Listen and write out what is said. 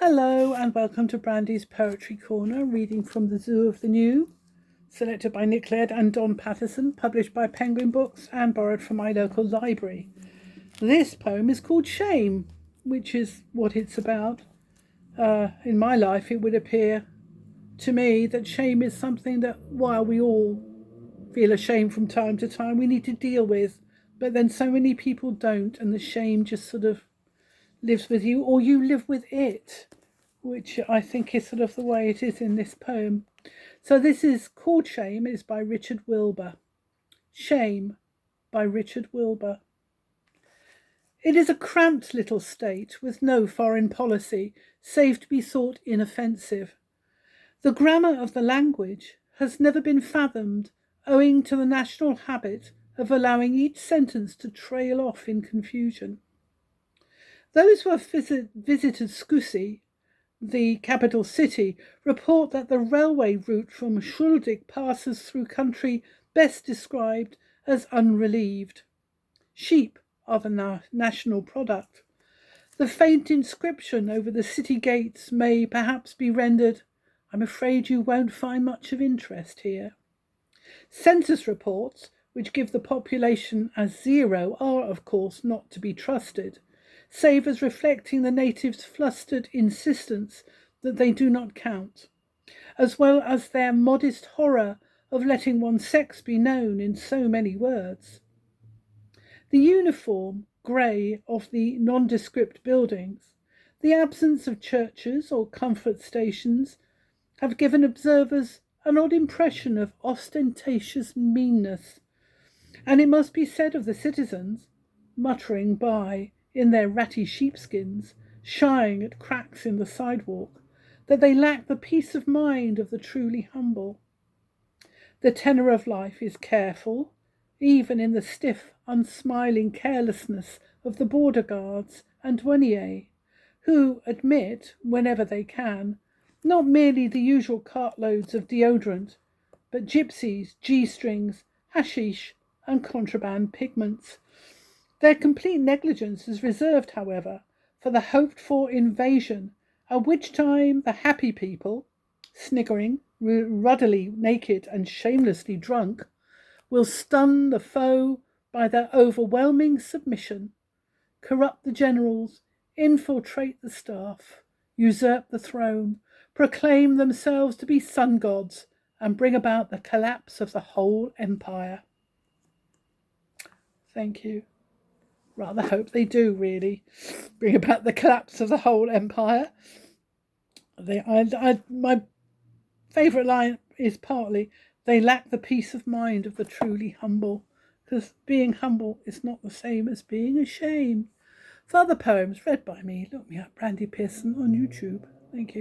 Hello and welcome to Brandy's Poetry Corner, reading from The Zoo of the New, selected by Nick Laird and Don Patterson, published by Penguin Books and borrowed from my local library. This poem is called Shame, which is what it's about. In my life, it would appear to me that shame is something that, while we all feel ashamed from time to time, we need to deal with, but then so many people don't, and the shame just sort of lives with you, or you live with it, which I think is sort of the way it is in this poem. So this is called Shame. It's by Richard Wilbur. Shame by Richard Wilbur. It is a cramped little state with no foreign policy, save to be thought inoffensive. The grammar of the language has never been fathomed, owing to the national habit of allowing each sentence to trail off in confusion. Those who have visited Skusi, the capital city, report that the railway route from Schuldig passes through country best described as unrelieved. Sheep are the national product. The faint inscription over the city gates may perhaps be rendered, "I'm afraid you won't find much of interest here." Census reports, which give the population as 0, are of course not to be trusted, save as reflecting the natives' flustered insistence that they do not count, as well as their modest horror of letting one's sex be known in so many words. The uniform grey of the nondescript buildings, the absence of churches or comfort stations, have given observers an odd impression of ostentatious meanness, and it must be said of the citizens, muttering by in their ratty sheepskins, shying at cracks in the sidewalk, that they lack the peace of mind of the truly humble. The tenor of life is careful, even in the stiff, unsmiling carelessness of the border guards and douaniers, who admit, whenever they can, not merely the usual cartloads of deodorant, but gypsies, G-strings, hashish, and contraband pigments. Their complete negligence is reserved, however, for the hoped-for invasion, at which time the happy people, sniggering, ruddily naked and shamelessly drunk, will stun the foe by their overwhelming submission, corrupt the generals, infiltrate the staff, usurp the throne, proclaim themselves to be sun gods, and bring about the collapse of the whole empire. Thank you. Rather hope they do really bring about the collapse of the whole empire. My favourite line is partly, "They lack the peace of mind of the truly humble," because being humble is not the same as being ashamed. For other poems read by me, look me up, Brandy Pearson, on YouTube. Thank you.